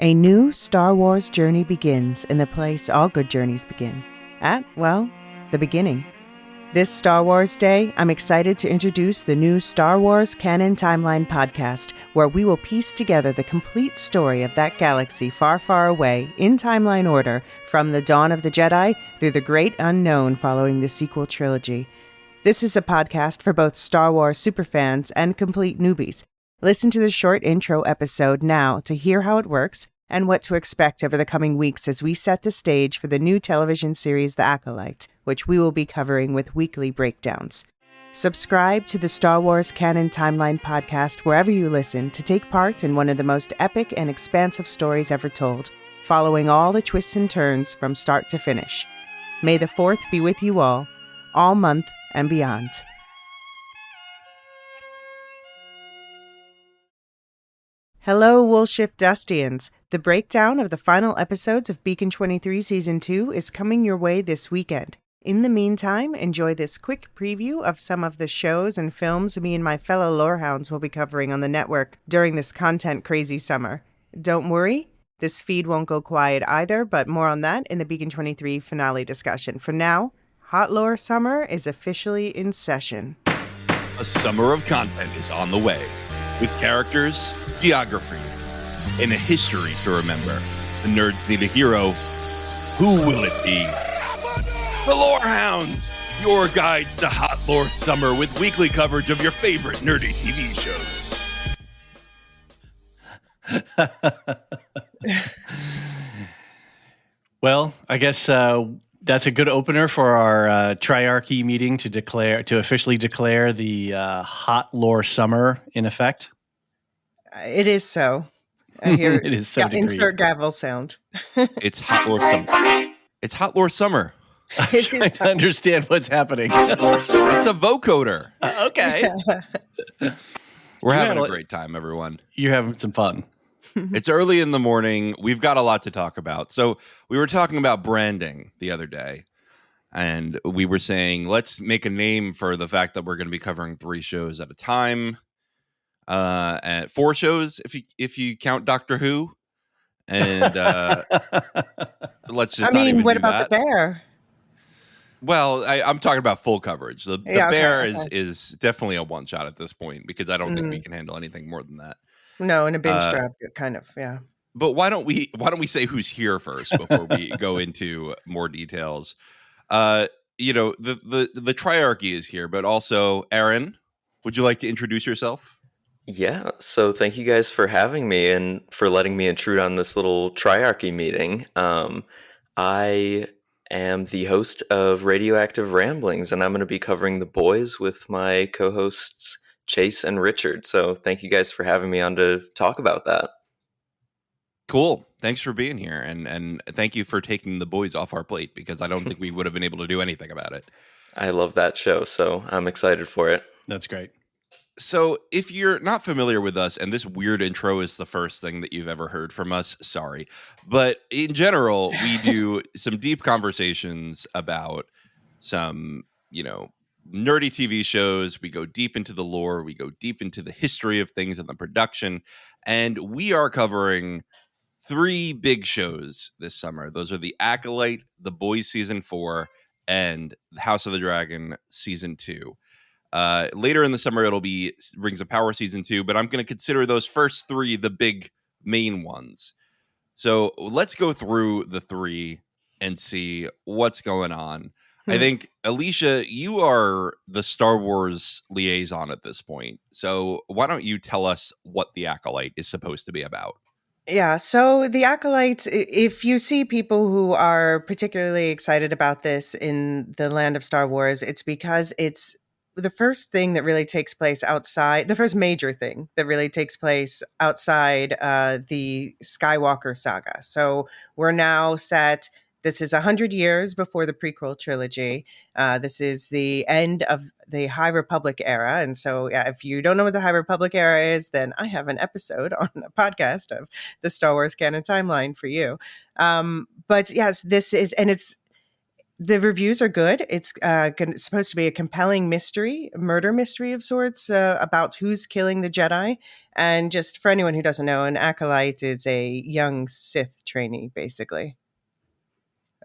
A new Star Wars journey begins in the place all good journeys begin. At, well, the beginning. This Star Wars Day, I'm excited to introduce the new Star Wars Canon Timeline podcast, where we will piece together the complete story of that galaxy far, far away, in timeline order, from the dawn of the Jedi through the great unknown following the sequel trilogy. This is a podcast for both Star Wars superfans and complete newbies. Listen to the short intro episode now to hear how it works and what to expect over the coming weeks as we set the stage for the new television series The Acolyte, which we will be covering with weekly breakdowns. Subscribe to the Star Wars Canon Timeline podcast wherever you listen to take part in one of the most epic and expansive stories ever told, following all the twists and turns from start to finish. May the 4th be with you all month and beyond. Hello, Woolshift Dustians. The breakdown of the final episodes of Beacon 23 Season 2 is coming your way this weekend. In the meantime, enjoy this quick preview of some of the shows and films me and my fellow Lorehounds will be covering on the network during this content-crazy summer. Don't worry, this feed won't go quiet either, but more on that in the Beacon 23 finale discussion. For now, Hot Lore Summer is officially in session. A summer of content is on the way, with characters, geography, and a history to remember. The nerds need a hero. Who will it be? The Lorehounds, your guides to Hot Lore Summer with weekly coverage of your favorite nerdy TV shows. Well, I guess that's a good opener for our triarchy meeting to officially declare the Hot Lore Summer in effect. It is so. I hear it is so. Insert gavel sound. It's Hot Lore Summer. It's Hot Lore Summer. I'm trying to understand what's happening. It's a vocoder. Okay. We're having a great time, everyone. You're having some fun. It's early in the morning. We've got a lot to talk about. So we were talking about branding the other day, and we were saying, let's make a name for the fact that we're going to be covering 3 shows at a time. And 4 shows if you count Doctor Who, and let's just. What about the bear? Well, I'm talking about full coverage. The bear is definitely a one shot at this point because I don't think we can handle anything more than that. No, in a binge draft, kind of, yeah. But why don't we say who's here first before we go into more details? The triarchy is here, but also Aaron, would you like to introduce yourself? Yeah, so thank you guys for having me and for letting me intrude on this little triarchy meeting. I am the host of Radioactive Ramblings, and I'm going to be covering The Boys with my co-hosts Chase and Richard. So thank you guys for having me on to talk about that. Cool. Thanks for being here, and thank you for taking The Boys off our plate, because I don't think we would have been able to do anything about it. I love that show, so I'm excited for it. That's great. So if you're not familiar with us, and this weird intro is the first thing that you've ever heard from us, sorry. But in general, we do some deep conversations about some, nerdy TV shows. We go deep into the lore. We go deep into the history of things and the production. And we are covering 3 big shows this summer. Those are The Acolyte, The Boys Season 4, and House of the Dragon Season 2. Later in the summer, it'll be Rings of Power Season 2, but I'm going to consider those first 3 the big main ones. So let's go through the 3 and see what's going on. I think, Elysia, you are the Star Wars liaison at this point. So why don't you tell us what The Acolyte is supposed to be about? Yeah, so The Acolyte, if you see people who are particularly excited about this in the land of Star Wars, it's because it's the first thing that really takes place outside, the first major thing that really takes place outside the Skywalker saga. So we're now set, this is 100 years before the prequel trilogy. This is the end of the High Republic era. And so if you don't know what the High Republic era is, then I have an episode on a podcast of the Star Wars Canon Timeline for you. But yes, this is, and The reviews are good. It's supposed to be a compelling mystery, a murder mystery of sorts, about who's killing the Jedi. And just for anyone who doesn't know, an acolyte is a young Sith trainee, basically.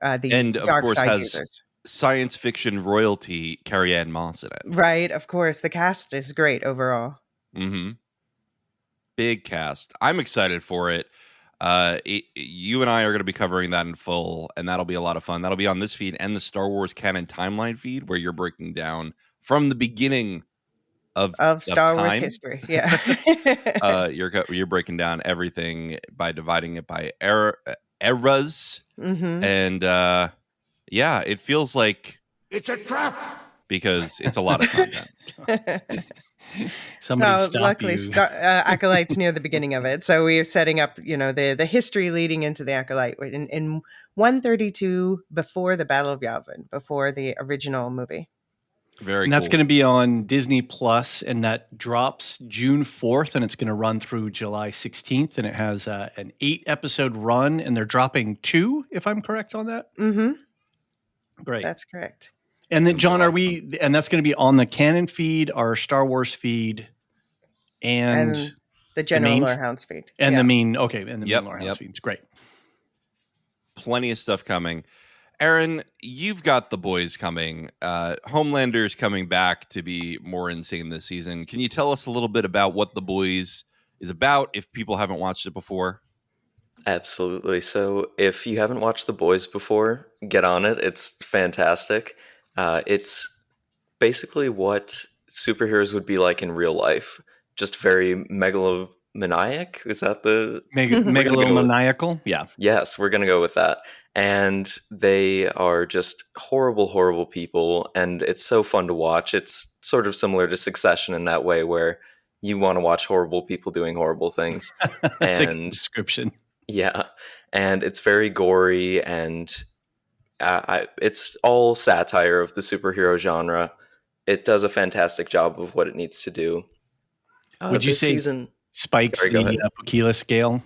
The And of dark course side has users. science fiction royalty Carrie Ann Moss in it. Right, of course. The cast is great overall. Mm-hmm. Big cast. I'm excited for it. You and I are going to be covering that in full, and that'll be a lot of fun. That'll be on this feed and the Star Wars Canon Timeline feed, where you're breaking down from the beginning of Star Wars time. history. Yeah. You're breaking down everything by dividing it by eras, Mm-hmm. and yeah, it feels like It's a trap. because it's a lot of content. Somebody stop luckily, you. Acolyte's near the beginning of it, so we are setting up, the history leading into the Acolyte in 132 before the Battle of Yavin, before the original movie. Very And that's cool. going to be on Disney Plus, and that drops June 4th, and it's going to run through July 16th, and it has an 8-episode run, and they're dropping 2, if I'm correct on that. Mm-hmm. Great. That's correct. And then, John, and that's going to be on the Canon feed, our Star Wars feed, and the general main Lorehounds feed. and Yeah. the main main Yep, Lorehounds yep. feed. It's great. Plenty of stuff coming. Aaron, you've got The Boys coming. Homelander's coming back to be more insane this season. Can you tell us a little bit about what The Boys is about if people haven't watched it before? Absolutely. So if you haven't watched The Boys before, get on it. It's fantastic. It's basically what superheroes would be like in real life. Just very megalomaniac. Is that the Megalomaniacal? Yeah. Yes, we're going to go with that. And they are just horrible, horrible people. And it's so fun to watch. It's sort of similar to Succession in that way, where you want to watch horrible people doing horrible things. That's a good And description. yeah, and it's very gory, and it's all satire of the superhero genre. It does a fantastic job of what it needs to do. Would you this say season spikes Sorry, go ahead. the Pokila scale?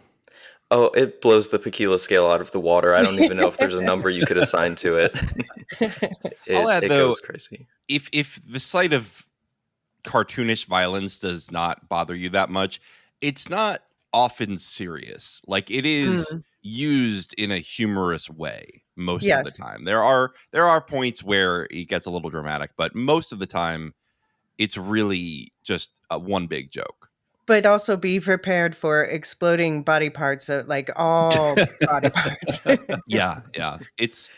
Oh, it blows the Pokila scale out of the water. I don't even know if there's a number you could assign to it. I'll add, it though, goes crazy. If the sight of cartoonish violence does not bother you that much, it's not often serious. Like, it is used in a humorous way most of the time. There are points where it gets a little dramatic, but most of the time it's really just one big joke. But also be prepared for exploding body parts, like all body parts. Yeah. It's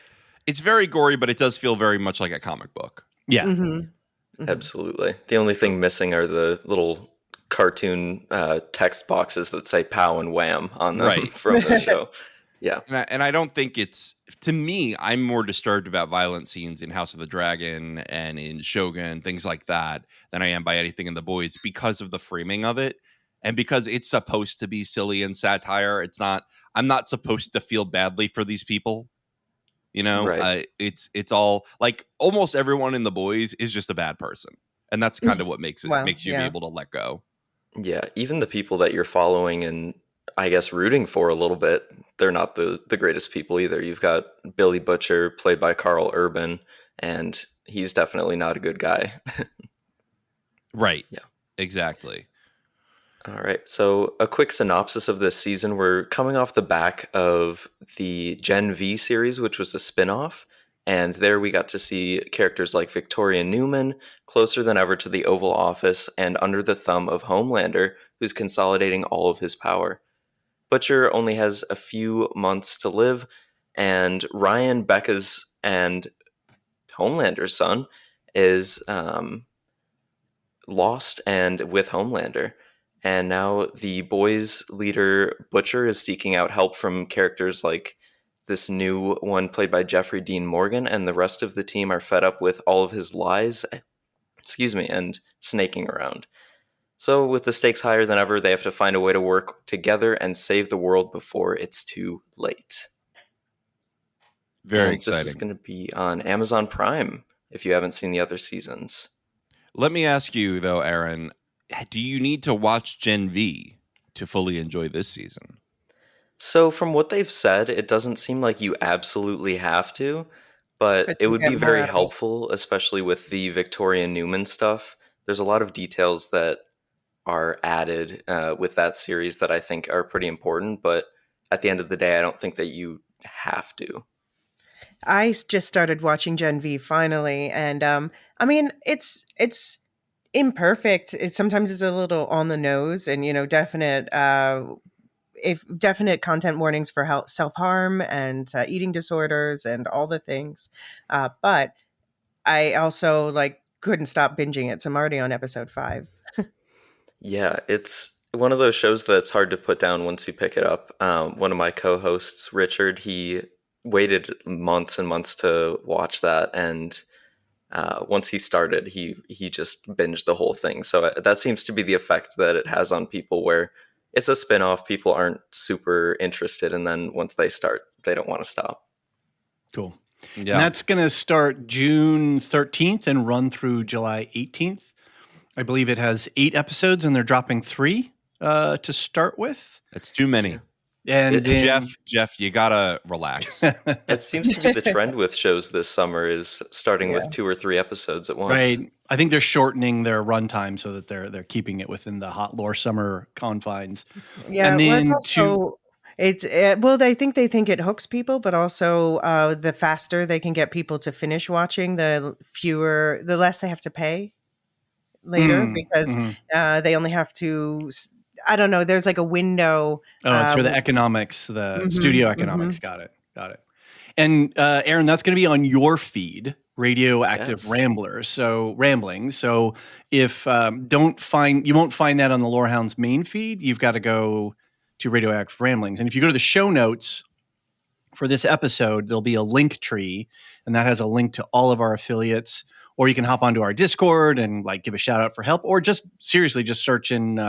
very gory, but it does feel very much like a comic book. Yeah. Mm-hmm. Mm-hmm. Absolutely. The only thing missing are the little cartoon text boxes that say "pow" and "wham" on them from the show. Yeah, and I don't think it's, to me, I'm more disturbed about violent scenes in House of the Dragon and in Shogun, things like that, than I am by anything in The Boys, because of the framing of it, and because it's supposed to be silly and satire. I'm not supposed to feel badly for these people. Right. It's all like almost everyone in The Boys is just a bad person, and that's kind of what makes you be able to let go. Yeah, even the people that you're following and I guess rooting for a little bit, they're not the greatest people either. You've got Billy Butcher, played by Carl Urban, and he's definitely not a good guy. Right. Yeah. Exactly. All right. So a quick synopsis of this season. We're coming off the back of the Gen V series, which was a spinoff. And there we got to see characters like Victoria Newman, closer than ever to the Oval Office and under the thumb of Homelander, who's consolidating all of his power. Butcher only has a few months to live, and Ryan, Becca's, and Homelander's son is lost and with Homelander. And now the Boys leader, Butcher, is seeking out help from characters like this new one played by Jeffrey Dean Morgan, and the rest of the team are fed up with all of his lies, and snaking around. So with the stakes higher than ever, they have to find a way to work together and save the world before it's too late. Very exciting. This is going to be on Amazon Prime if you haven't seen the other seasons. Let me ask you, though, Aaron, do you need to watch Gen V to fully enjoy this season? So from what they've said, it doesn't seem like you absolutely have to. but it you would get be more very out of it. helpful, especially with the Victoria Newman stuff. There's a lot of details that are added with that series that I think are pretty important, but at the end of the day, I don't think that you have to. Just started watching Gen V finally, and I mean, it's imperfect. Sometimes it's a little on the nose, and definite if definite content warnings for self harm and eating disorders and all the things. But I also couldn't stop binging it, so I'm already on episode 5. Yeah, it's one of those shows that's hard to put down once you pick it up. One of my co-hosts, Richard, he waited months and months to watch that, and once he started, he just binged the whole thing. So that seems to be the effect that it has on people, where it's a spin-off, people aren't super interested, and then once they start, they don't want to stop. Cool. Yeah. And that's going to start June 13th and run through July 18th. I believe it has 8 episodes, and they're dropping 3 to start with. That's too many. And then, Jeff, you gotta relax. It seems to be the trend with shows this summer is starting with 2 or 3 episodes at once. right, I think they're shortening their runtime so that they're keeping it within the hot lore summer confines. Yeah, And well, it's then also they think it hooks people, but also the faster they can get people to finish watching, the less they have to pay later, because they only have to. I don't know. There's like a window. Oh, it's for the economics, the studio economics. Got it. And Aaron, that's going to be on your feed, Radioactive Yes. Ramblers. So Ramblings. So if you won't find that on the Lorehounds main feed, you've got to go to Radioactive Ramblings. And if you go to the show notes for this episode, there'll be a link tree, and that has a link to all of our affiliates. Or you can hop onto our Discord and give a shout out for help, or just seriously just search in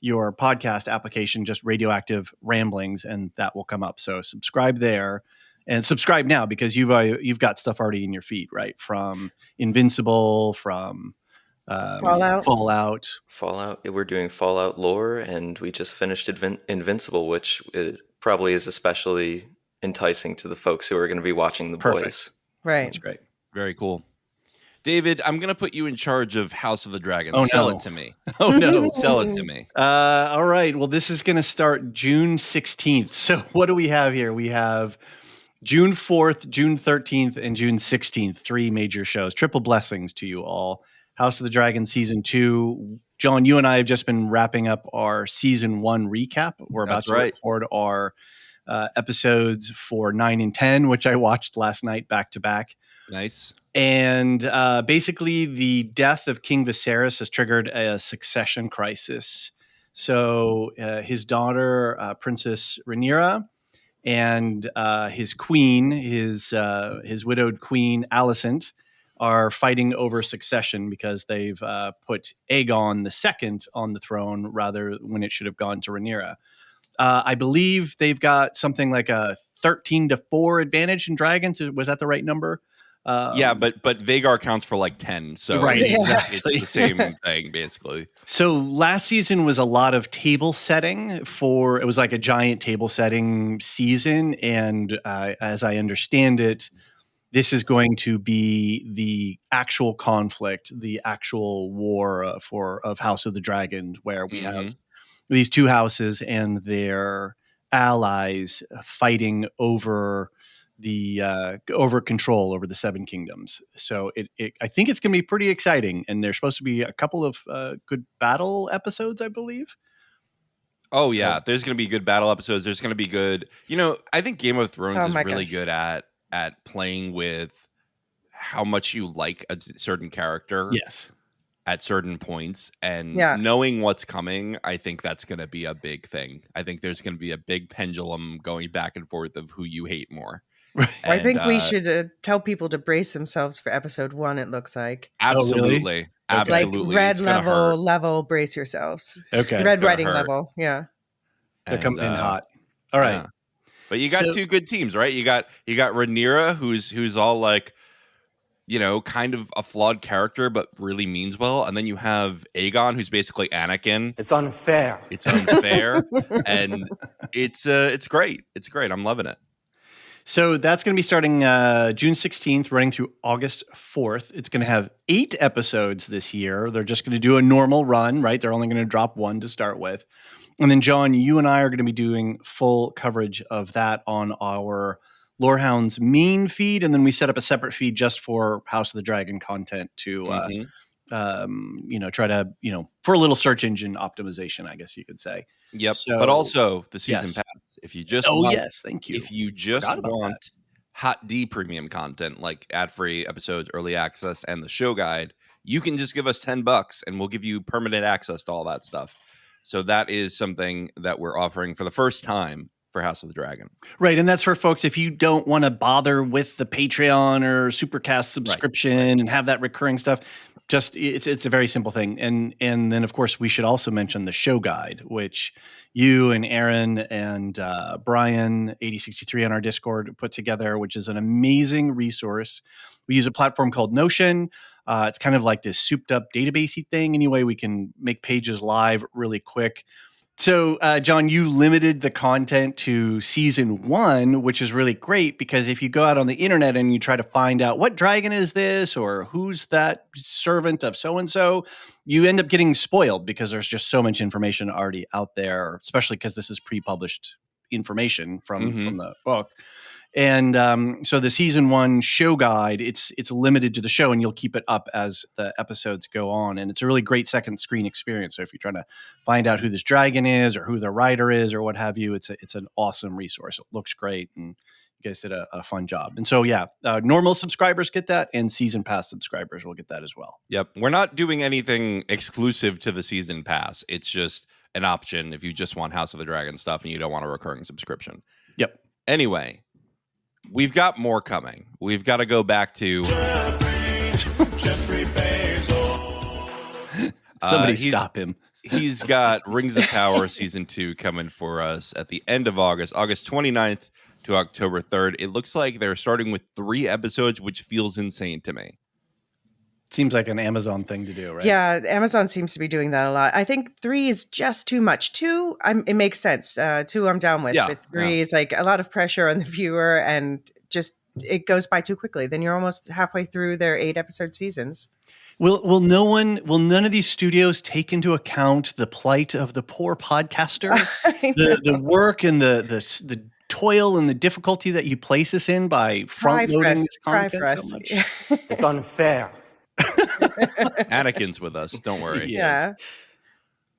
your podcast application, just Radioactive Ramblings, and that will come up. So subscribe there, and subscribe now, because you've got stuff already in your feed, right? From Invincible, from Fallout. We're doing Fallout lore, and we just finished Invincible, which probably is especially enticing to the folks who are going to be watching The Boys. Right. That's great. Very cool. David, I'm going to put you in charge of House of the Dragon. Oh, Sell no. it to me. Oh, no. Sell it to me. All right. Well, this is going to start June 16th. So what do we have here? We have June 4th, June 13th, and June 16th. 3 major shows. Triple blessings to you all. House of the Dragon Season 2. John, you and I have just been wrapping up our Season 1 recap. We're about to record our episodes for 9 and 10, which I watched last night back to back. Nice. And basically, the death of King Viserys has triggered a succession crisis. So his daughter, Princess Rhaenyra, and his queen, his widowed queen, Alicent, are fighting over succession because they've put Aegon II on the throne rather when it should have gone to Rhaenyra. I believe they've got something like a 13-4 advantage in dragons. Was that the right number? Yeah, but Vagar counts for 10, so right, exactly. It's the same thing basically. So last season was a lot of table setting it was like a giant table setting season, and as I understand it, this is going to be the actual conflict, the actual war of House of the Dragon, where we have these 2 houses and their allies fighting over over control over the 7 kingdoms. So I think it's going to be pretty exciting, and there's supposed to be a couple of good battle episodes, I believe. Oh yeah, there's going to be good battle episodes. There's going to be good. I think Game of Thrones is really good at playing with how much you like a certain character. Yes. At certain points, and knowing what's coming, I think that's going to be a big thing. I think there's going to be a big pendulum going back and forth of who you hate more. Right. And, I think we should tell people to brace themselves for episode 1. It looks like absolutely, really? Absolutely, red level. Brace yourselves. Okay, red writing level. Yeah, they're coming in hot. All right, but you got 2 good teams, right? You got Rhaenyra, who's all kind of a flawed character, but really means well. And then you have Aegon, who's basically Anakin. It's unfair. And it's great. It's great. I'm loving it. So that's going to be starting June 16th, running through August 4th. It's going to have 8 episodes this year. They're just going to do a normal run, right? They're only going to drop 1 to start with. And then, John, you and I are going to be doing full coverage of that on our Lorehounds main feed. And then we set up a separate feed just for House of the Dragon content to, try to, for a little search engine optimization, I guess you could say. Yep. So, but also the season pass. If you just thank you. If you just want Hot D premium content like ad-free episodes, early access, and the show guide, you can just give us $10 and we'll give you permanent access to all that stuff. So that is something that we're offering for the first time for House of the Dragon. Right. And that's for folks, if you don't want to bother with the Patreon or Supercast subscription and have that recurring stuff, just it's a very simple thing. And then, of course, we should also mention the show guide, which you and Aaron and Brian, 8063 on our Discord, put together, which is an amazing resource. We use a platform called Notion. It's kind of like this souped up databasey thing. Anyway, we can make pages live really quick. So, John, you limited the content to season 1, which is really great because if you go out on the internet and you try to find out what dragon is this or who's that servant of so-and-so, you end up getting spoiled because there's just so much information already out there, especially because this is pre-published information from the book. And so the season 1 show guide, it's limited to the show and you'll keep it up as the episodes go on. And it's a really great second screen experience. So if you're trying to find out who this dragon is or who the writer is or what have you, it's an awesome resource. It looks great. And you guys did a fun job. And so, normal subscribers get that and season pass subscribers will get that as well. Yep. We're not doing anything exclusive to the season pass. It's just an option if you just want House of the Dragon stuff and you don't want a recurring subscription. Yep. Anyway, we've got more coming. We've got to go back to Jeffrey Bezos. Somebody stop him. He's got Rings of Power Season 2 coming for us at the end of August 29th to October 3rd. It looks like they're starting with 3 episodes, which feels insane to me. Seems like an Amazon thing to do, right? Yeah, Amazon seems to be doing that a lot. I think 3 is just too much. 2, it makes sense. 2, I'm down with. Yeah, With 3, it's like a lot of pressure on the viewer, and just it goes by too quickly. Then you're almost halfway through their 8-episode seasons. Will none of these studios take into account the plight of the poor podcaster, the work and the toil and the difficulty that you place us in by front loading this content so much? It's unfair. Anakin's with us. Don't worry. Yeah.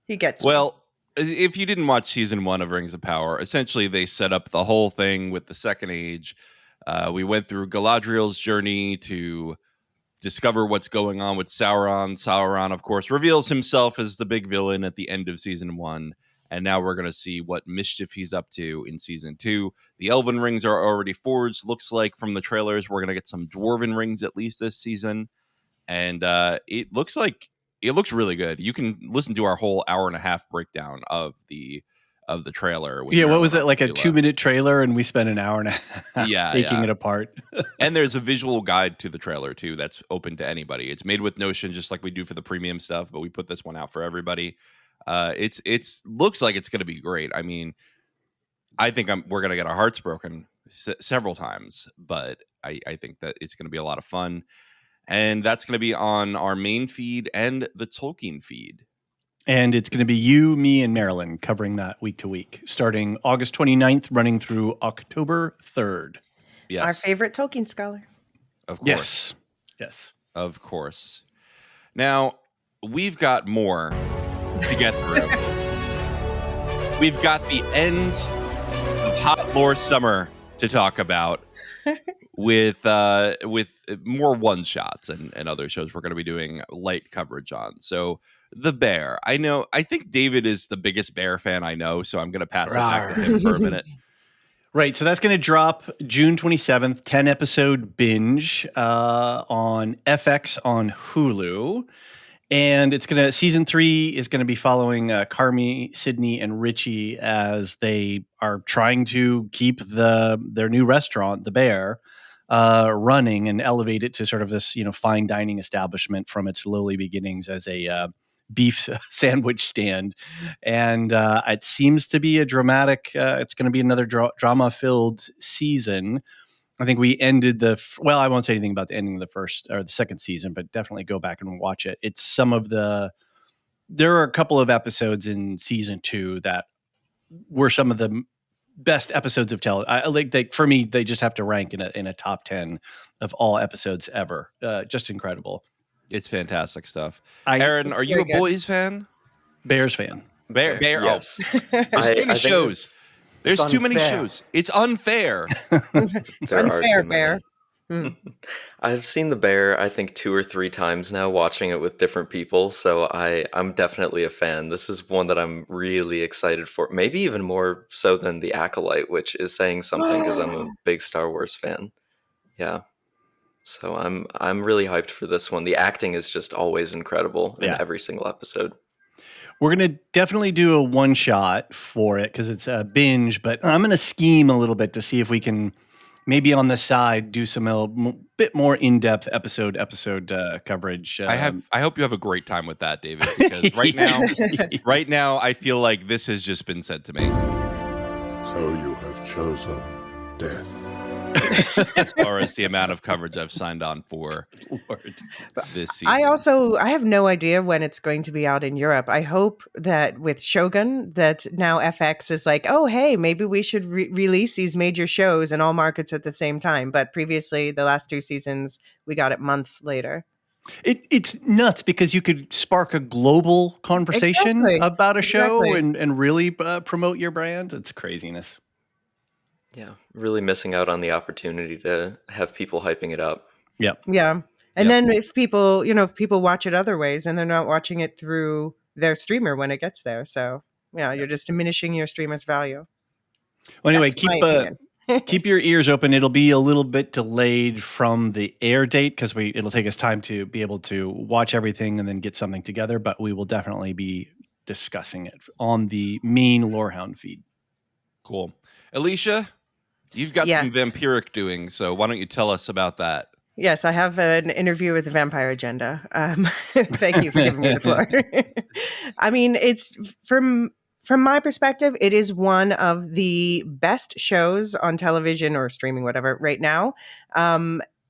He gets me. Well, if you didn't watch season 1 of Rings of Power, essentially they set up the whole thing with the Second Age. We went through Galadriel's journey to discover what's going on with Sauron. Sauron, of course, reveals himself as the big villain at the end of season 1. And now we're going to see what mischief he's up to in season 2. The Elven rings are already forged. Looks like from the trailers, we're going to get some Dwarven rings at least this season. And it looks really good. You can listen to our whole hour and a half breakdown of the trailer. Yeah, what was it, like a 2-minute trailer, and we spent an hour and a half taking it apart. And there's a visual guide to the trailer too that's open to anybody. It's made with Notion, just like we do for the premium stuff, but we put this one out for everybody. It's looks like it's going to be great. I mean, I think we're going to get our hearts broken several times, but I think that it's going to be a lot of fun. And that's going to be on our main feed and the Tolkien feed. And it's going to be you, me, and Marilyn covering that week to week, starting August 29th, running through October 3rd. Yes. Our favorite Tolkien scholar. Of course. Yes. Of course. Now, we've got more to get through. We've got the end of Hot Lore Summer to talk about. With more one-shots and other shows we're going to be doing light coverage on. So The Bear. I think David is the biggest Bear fan I know, so I'm going to pass it back to him for a minute. Right, so that's going to drop June 27th, 10-episode binge on FX on Hulu. And season 3 is going to be following Carmi, Sydney, and Richie as they are trying to keep their new restaurant, The Bear, running and elevate it to sort of this, fine dining establishment from its lowly beginnings as a beef sandwich stand. And it seems to be a dramatic, it's going to be another drama-filled season. I think we ended well, I won't say anything about the ending of the first or the second season, but definitely go back and watch it. It's there are a couple of episodes in season 2 that were some of the best episodes of television. For me, they just have to rank in a top 10 of all episodes ever. Just incredible. It's fantastic stuff. I- Aaron, are you a Very good. Boys fan? Bears fan. Bear. Yes. There's too many I think shows. There's It's too many unfair. shows. It's unfair. It's There are unfair, too Bear. many. I've seen The Bear, I think 2 or 3 times now, watching it with different people. So I'm definitely a fan. This is one that I'm really excited for. Maybe even more so than The Acolyte, which is saying something because I'm a big Star Wars fan. Yeah. So I'm really hyped for this one. The acting is just always incredible in Yeah. every single episode. We're going to definitely do a one shot for it because it's a binge, but I'm going to scheme a little bit to see if we can maybe on the side do some bit more in-depth episode coverage. I hope you have a great time with that, David, because right now I feel like this has just been said to me. So you have chosen death. As far as the amount of coverage I've signed on for Lord. this season. I have no idea when it's going to be out in Europe. I hope that with Shogun, that now FX is like, oh, hey, maybe we should release these major shows in all markets at the same time. But previously, the last 2 seasons, we got it months later. It's nuts because you could spark a global conversation Exactly. about a show Exactly. and really promote your brand. It's craziness. Yeah, really missing out on the opportunity to have people hyping it up. Yep. Yeah. And Yep. then if people watch it other ways and they're not watching it through their streamer when it gets there. So, yeah, you're just diminishing your streamer's value. Well, anyway, That's my opinion. keep your ears open. It'll be a little bit delayed from the air date because it'll take us time to be able to watch everything and then get something together. But we will definitely be discussing it on the main Lorehound feed. Cool. Elysia, you've got Yes. some vampiric doing, so why don't you tell us about that? Yes, I have an interview with the Vampire Agenda. Thank you for giving me the floor. I mean, it's from my perspective, it is one of the best shows on television or streaming, whatever, right now.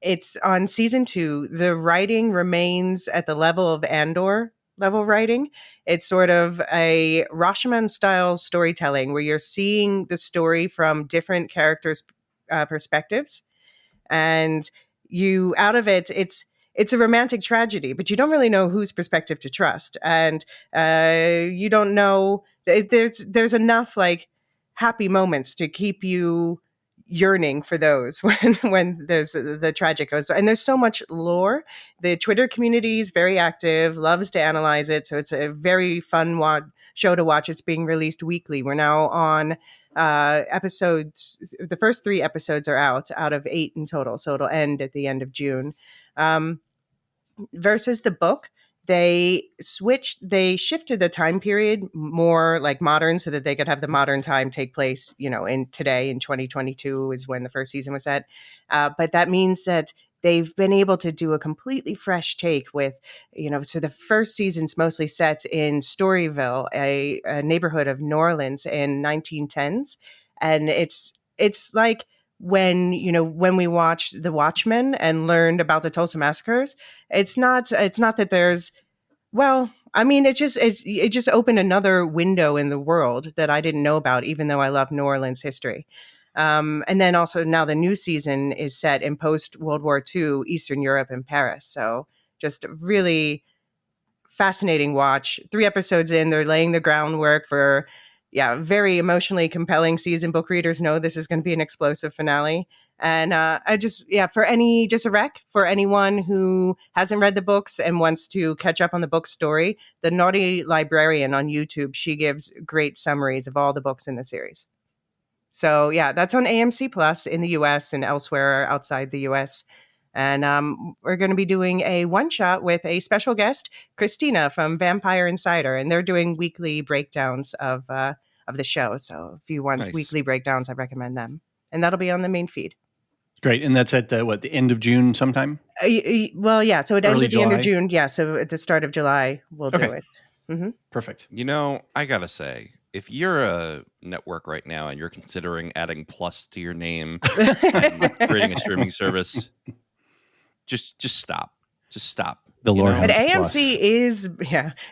It's on season 2. The writing remains at the level of Andor level writing. It's sort of a Rashomon style storytelling where you're seeing the story from different characters' perspectives. And you out of it's a romantic tragedy, but you don't really know whose perspective to trust, and you don't know. There's enough like happy moments to keep you yearning for those when there's the tragic goes. And there's so much lore. The Twitter community is very active, loves to analyze it, so it's a very fun show to watch. It's being released weekly. We're now on episodes. The first 3 episodes are out of 8 in total, so it'll end at the end of June. Versus the book, they shifted the time period more like modern so that they could have the modern time take place, in today in 2022 is when the first season was set. But that means that they've been able to do a completely fresh take with, so the first season's mostly set in Storyville, a neighborhood of New Orleans in 1910s. And it's like when we watched The Watchmen and learned about the Tulsa massacres. It's not that there's, well, I mean, it just opened another window in the world that I didn't know about, even though I love New Orleans history. And then also now the new season is set in post-World War II, Eastern Europe and Paris. So just really fascinating watch. 3 episodes in, they're laying the groundwork for, very emotionally compelling season. Book readers know this is going to be an explosive finale. And for anyone who hasn't read the books and wants to catch up on the book story, the Naughty Librarian on YouTube, she gives great summaries of all the books in the series. So that's on AMC Plus in the US and elsewhere outside the US. And we're going to be doing a one-shot with a special guest, Christina from Vampire Insider, and they're doing weekly breakdowns of the show. So if you want weekly breakdowns, I recommend them. And that'll be on the main feed. Great. And that's at the end of June sometime? Well, yeah. So it ends Early at the end of July? June. Yeah. So at the start of July, we'll do it. Mm-hmm. Perfect. I gotta say, if you're a network right now and you're considering adding plus to your name and creating a streaming service, just stop. Just stop. The You know? Lorehounds But Plus.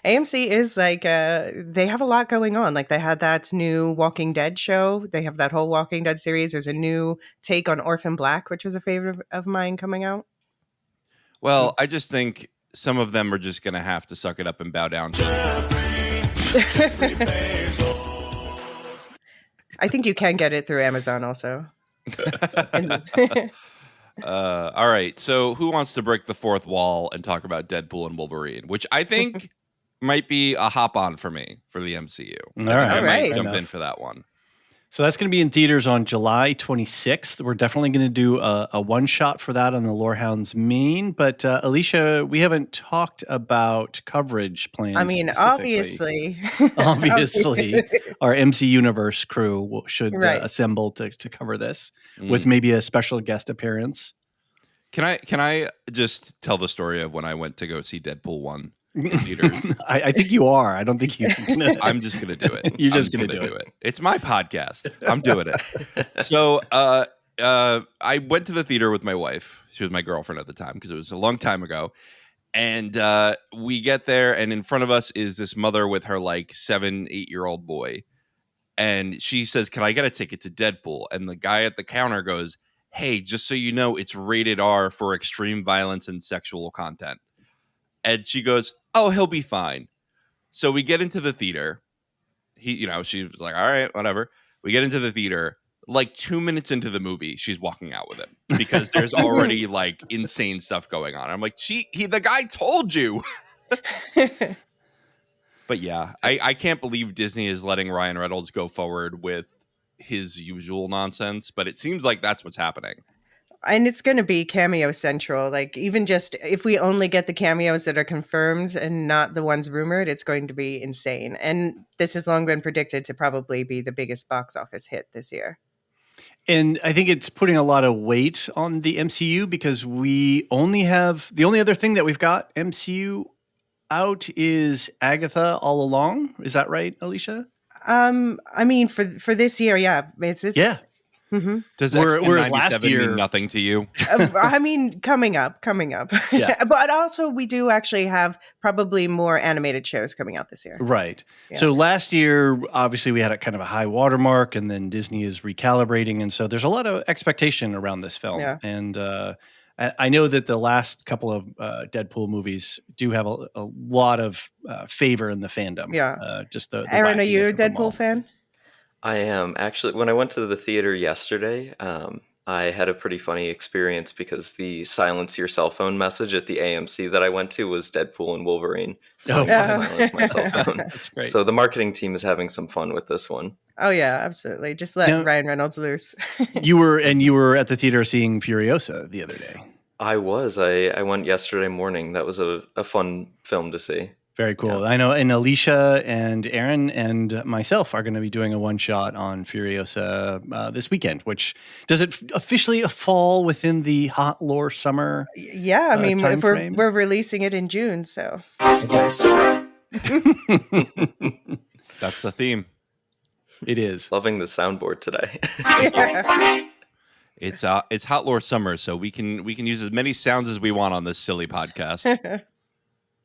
AMC is like they have a lot going on. Like they had that new Walking Dead show. They have that whole Walking Dead series. There's a new take on Orphan Black, which was a favorite of mine coming out. Well, I just think some of them are just going to have to suck it up and bow down to I think you can get it through Amazon also. All right. So who wants to break the fourth wall and talk about Deadpool and Wolverine, which I think might be a hop on for me for the MCU. All I right. think I might All right. jump Enough. in for that one. So that's going to be in theaters on July 26th. We're definitely going to do a one shot for that on the Lorehounds main. But Elysia, we haven't talked about coverage plans. I mean, specifically. obviously. Our MC Universe crew should Right. assemble to cover this with maybe a special guest appearance. Can I just tell the story of when I went to go see Deadpool 1 in theaters? I think you are. I don't think you. I'm just gonna do it. You're I'm just gonna do it. It's my podcast. I'm doing it. So I went to the theater with my wife. She was my girlfriend at the time because it was a long time ago. And we get there, and in front of us is this mother with her like 7-8-year-old boy. And she says, "Can I get a ticket to Deadpool?" And the guy at the counter goes, "Hey, just so you know, it's rated R for extreme violence and sexual content." And she goes, "Oh, he'll be fine." So we get into the theater. She was like, "All right, whatever." We get into the theater. Like 2 minutes into the movie, she's walking out with him because there's already like insane stuff going on. I'm like, the guy told you. But yeah, I can't believe Disney is letting Ryan Reynolds go forward with his usual nonsense, but it seems like that's what's happening. And it's going to be cameo central. Like even just if we only get the cameos that are confirmed and not the ones rumored, it's going to be insane. And this has long been predicted to probably be the biggest box office hit this year. And I think it's putting a lot of weight on the MCU because we only have the only other thing that we've got MCU out is Agatha All Along. Is that right, Elysia? I mean, for this year, yeah, it's Yeah. Mm-hmm. Does Whereas X-Men last 97 year- mean nothing to you? I mean, coming up. Yeah. But also, we do actually have probably more animated shows coming out this year. Right. Yeah. So last year, obviously, we had a kind of a high watermark, and then Disney is recalibrating, and so there's a lot of expectation around this film. Yeah. And I know that the last couple of Deadpool movies do have a lot of favor in the fandom. Yeah. Just the Aaron, are you wackiness a of them all. Deadpool fan? I am. Actually, when I went to the theater yesterday, I had a pretty funny experience because the silence your cell phone message at the AMC that I went to was Deadpool and Wolverine. Oh, Yeah. Silence my cell phone. That's great. So the marketing team is having some fun with this one. Oh yeah, absolutely. Just let Now- Ryan Reynolds loose. you were at the theater seeing Furiosa the other day. I was. I went yesterday morning. That was a fun film to see. Very cool. I know, and Elysia and Aaron and myself are going to be doing a one shot on Furiosa this weekend. Which does it officially fall within the hot lore summer? Yeah, I mean, time if we're frame? releasing it in June, so That's the theme. It is. Loving the soundboard today. It's Hot Lore Summer, so we can use as many sounds as we want on this silly podcast.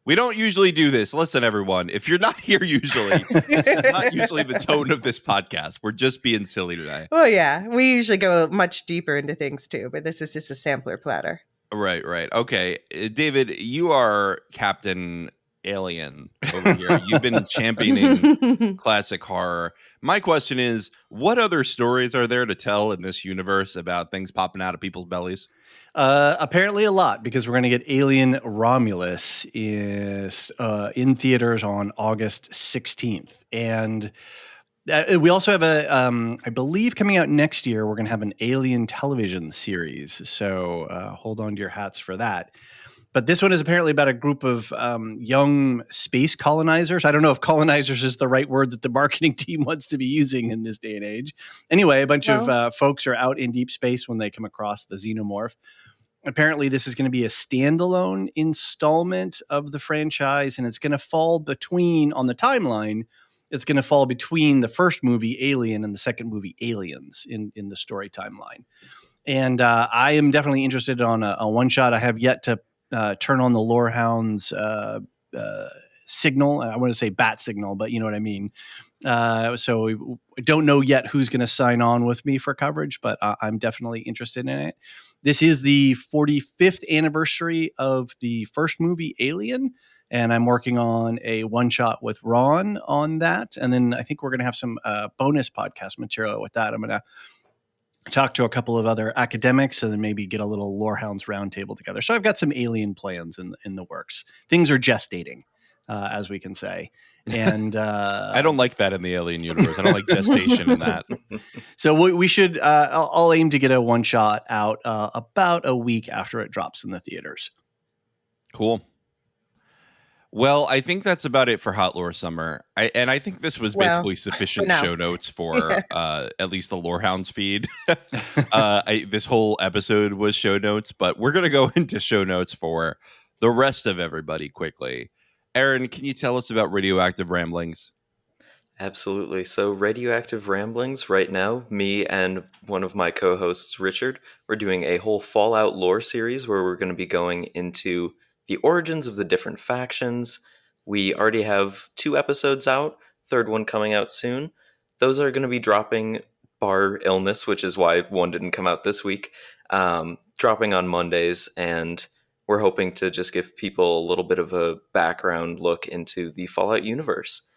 We don't usually do this. Listen, everyone, if you're not here usually, this is not usually the tone of this podcast. We're just being silly today. Well, yeah, we usually go much deeper into things too, but this is just a sampler platter. Right. Okay. David, you are Captain Alien over here. You've been championing classic horror. My question is, what other stories are there to tell in this universe about things popping out of people's bellies? Apparently a lot, because we're going to get Alien Romulus in theaters on August 16th. And we also have I believe coming out next year, we're going to have an Alien television series. So hold on to your hats for that. But this one is apparently about a group of young space colonizers. I don't know if colonizers is the right word that the marketing team wants to be using in this day and age. Anyway, a bunch of folks are out in deep space when they come across the xenomorph. Apparently, this is going to be a standalone installment of the franchise, and it's going to fall between, on the timeline, it's going to fall between the first movie Alien and the second movie Aliens in the story timeline. And I am definitely interested on a one shot. I have yet to turn on the Lorehounds signal. I want to say bat signal, but you know what I mean. So we don't know yet who's going to sign on with me for coverage, but I'm definitely interested in it. This is the 45th anniversary of the first movie Alien, and I'm working on a one shot with Ron on that. And then I think we're going to have some bonus podcast material with that. I'm going to talk to a couple of other academics and then maybe get a little Lorehounds roundtable together. So I've got some Alien plans in the works. Things are gestating, as we can say. And I don't like that in the Alien universe. I don't like gestation in that. So we should. I'll aim to get a one shot out about a week after it drops in the theaters. Cool. Well, I think that's about it for Hot Lore Summer. I think this was basically sufficient show notes for at least the Lorehounds feed. This whole episode was show notes, but we're going to go into show notes for the rest of everybody quickly. Aaron, can you tell us about Radioactive Ramblings? Absolutely. So Radioactive Ramblings, right now, me and one of my co-hosts, Richard, we're doing a whole Fallout lore series where we're going to be going into the origins of the different factions. We already have 2 episodes out, third one coming out soon. Those are going to be dropping, bar illness, which is why one didn't come out this week, dropping on Mondays, and we're hoping to just give people a little bit of a background look into the Fallout universe.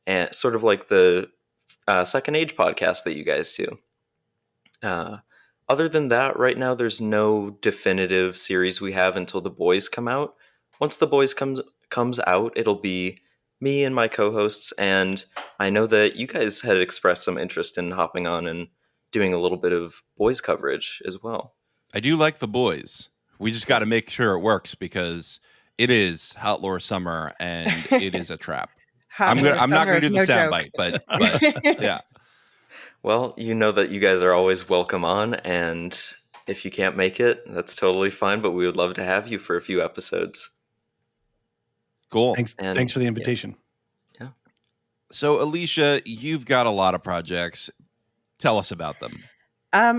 And sort of like the Second Age podcast that you guys do. Other than that, right now there's no definitive series we have until The Boys come out. Once The Boys comes out, it'll be me and my co-hosts, and I know that you guys had expressed some interest in hopping on and doing a little bit of Boys coverage as well. I do like The Boys. We just got to make sure it works because it is Hot Lore Summer and it is a trap. I'm not going to do the soundbite, but yeah. Well, you know that you guys are always welcome on, and if you can't make it, that's totally fine, but we would love to have you for a few episodes. Cool. Thanks for the invitation. Yeah. So, Elysia, you've got a lot of projects. Tell us about them.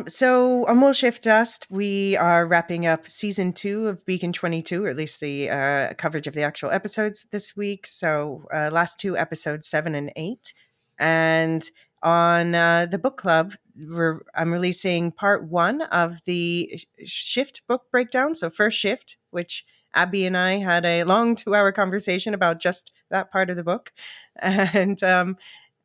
So on Will Shift Dust, we are wrapping up season 2 of Beacon 22, or at least the coverage of the actual episodes this week. So last 2 episodes, 7 and 8. And on the book club, I'm releasing part 1 of the Shift book breakdown. So first Shift, which Abby and I had a long 2-hour conversation about just that part of the book.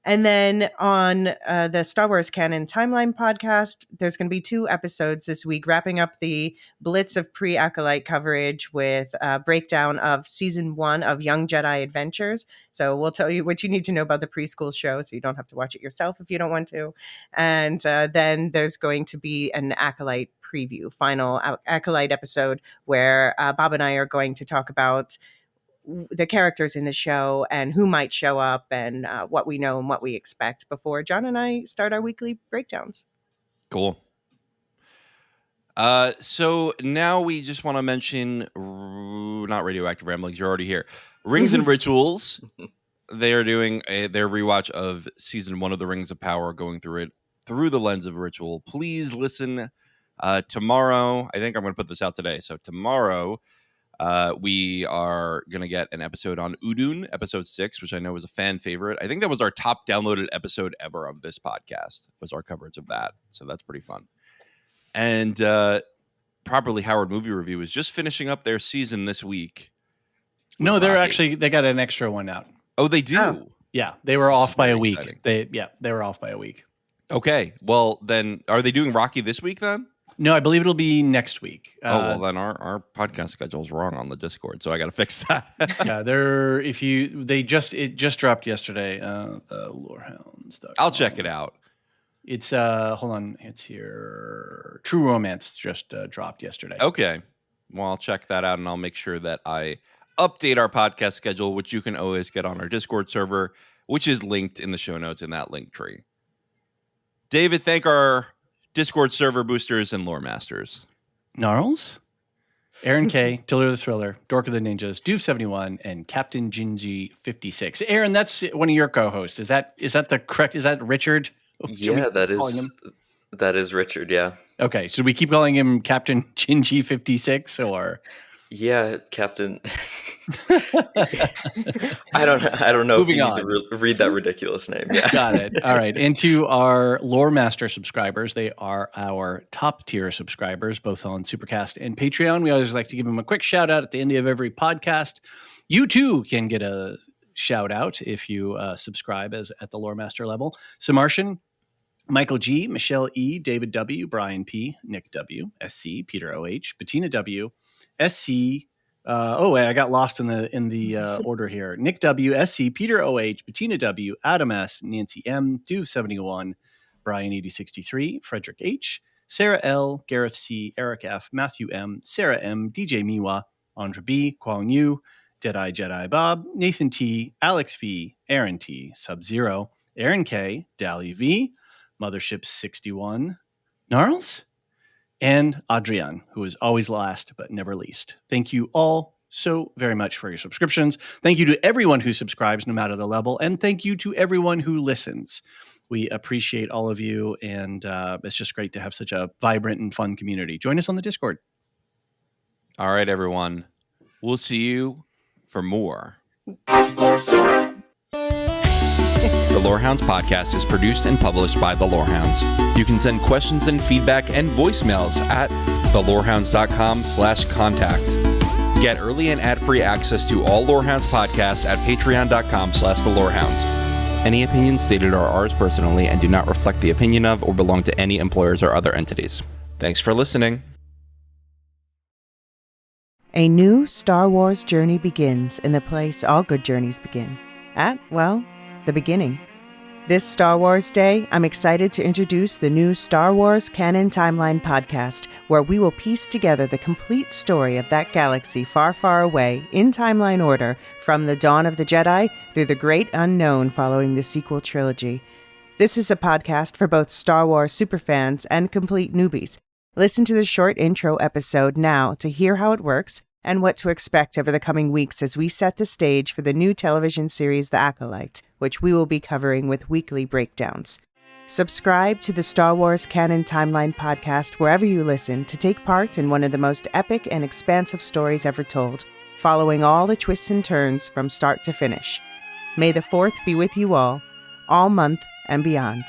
And then on the Star Wars Canon Timeline podcast, there's going to be 2 episodes this week, wrapping up the blitz of pre-Acolyte coverage with a breakdown of season 1 of Young Jedi Adventures. So we'll tell you what you need to know about the preschool show, so you don't have to watch it yourself if you don't want to. And then there's going to be an Acolyte preview, final Acolyte episode, where Bob and I are going to talk about the characters in the show and who might show up and what we know and what we expect before John and I start our weekly breakdowns. Cool. So now we just want to mention, not Radioactive Ramblings, you're already here. Rings and Rituals. They are doing their rewatch of season 1 of the Rings of Power, going through it through the lens of ritual. Please listen tomorrow. I think I'm going to put this out today. So tomorrow, we are going to get an episode on Udun, episode 6, which I know was a fan favorite. I think that was our top downloaded episode ever of this podcast, was our coverage of that. So that's pretty fun. And Properly Howard Movie Review is just finishing up their season this week. No, they got an extra one out. Oh, they do? Oh. Yeah, they were off by a week. Exciting. They were off by a week. Okay, well then, are they doing Rocky this week then? No, I believe it'll be next week. Well, then our podcast schedule is wrong on the Discord, so I got to fix that. Yeah, it just dropped yesterday. The Lorehounds. I'll check it out. It's hold on, it's here. True Romance just dropped yesterday. Okay, well I'll check that out and I'll make sure that I update our podcast schedule, which you can always get on our Discord server, which is linked in the show notes in that link tree. David, thank our Discord server boosters and lore masters. Gnarls? Aaron K, Tiller the Thriller, Dork of the Ninjas, Doof71, and Captain Gingy 56. Aaron, that's one of your co-hosts. Is that the correct? Is that Richard? Yeah, that is Richard. Yeah. Okay, should we keep calling him Captain Gingy 56 or? Yeah, Captain. I don't know Moving if you on. need to read that ridiculous name. Yeah. Got it. All right. And to our Lore Master subscribers, they are our top tier subscribers, both on Supercast and Patreon. We always like to give them a quick shout out at the end of every podcast. You too can get a shout out if you subscribe at the Lore Master level. Samartian, Michael G, Michelle E, David W, Brian P, Nick W, SC, Peter OH, Bettina W, SC. I got lost in the order here. Nick W, SC, Peter OH, Bettina W, Adam S, Nancy M, Duve71, Brian 8063, Frederick H, Sarah L, Gareth C, Eric F, Matthew M, Sarah M, DJ Miwa, Andra B, Kwang Yu, Deadeye Jedi Bob, Nathan T, Alex V, Aaron T, Sub-Zero, Aaron K, Dally V, Mothership 61, Gnarls, and Adrian, who is always last but never least. Thank you all so very much for your subscriptions. Thank you to everyone who subscribes, no matter the level, and thank you to everyone who listens. We appreciate all of you, and it's just great to have such a vibrant and fun community. Join us on the Discord. All right, everyone. We'll see you for more. The Lorehounds podcast is produced and published by The Lorehounds. You can send questions and feedback and voicemails at thelorehounds.com/contact. Get early and ad-free access to all Lorehounds podcasts at patreon.com/thelorehounds. Any opinions stated are ours personally and do not reflect the opinion of or belong to any employers or other entities. Thanks for listening. A new Star Wars journey begins in the place all good journeys begin. At, well, the beginning. This Star Wars Day, I'm excited to introduce the new Star Wars Canon Timeline podcast, where we will piece together the complete story of that galaxy far, far away, in timeline order, from the dawn of the Jedi through the great unknown following the sequel trilogy. This is a podcast for both Star Wars superfans and complete newbies. Listen to the short intro episode now to hear how it works and what to expect over the coming weeks as we set the stage for the new television series The Acolyte, which we will be covering with weekly breakdowns. Subscribe to the Star Wars Canon Timeline podcast wherever you listen to take part in one of the most epic and expansive stories ever told, following all the twists and turns from start to finish. May the 4th be with you all month and beyond.